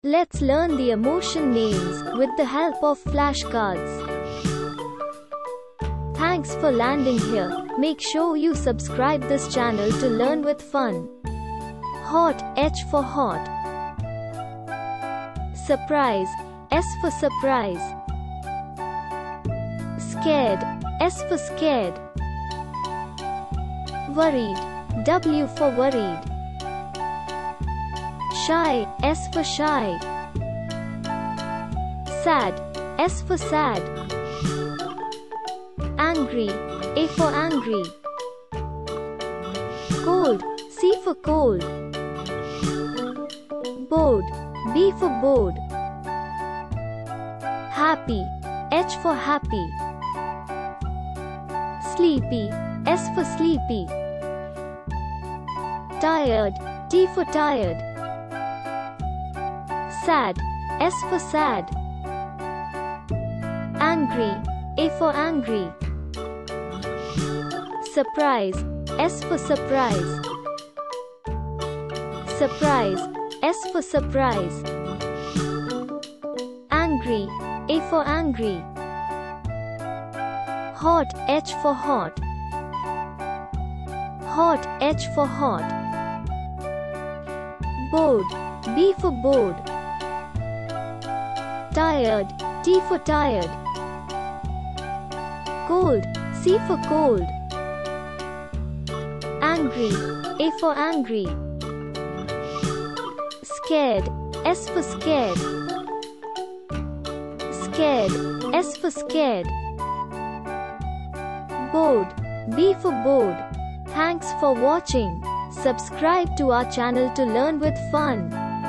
Let's learn the emotion names with the help of flashcards. Thanks for landing here. Make sure you subscribe this channel to learn with fun. Hot, H for hot. Surprise, S for surprise. Scared, S for scared. Worried, W for worried. Shy, S for shy. Sad, S for sad. Angry, A for angry. Cold, C for cold. Bored, B for bored. Happy, H for happy. Sleepy, S for sleepy. Tired, T for tired. Sad, S for sad. Angry, A for angry. Surprise, S for surprise. Surprise, S for surprise. Angry, A for angry. Hot, H for hot. Hot, H for hot. Bored, B for bored. Tired, T for tired. Cold, C for cold. Angry, A for angry. Scared, S for scared. Scared, S for scared. Bored, B for bored. Thanks for watching. Subscribe to our channel to learn with fun.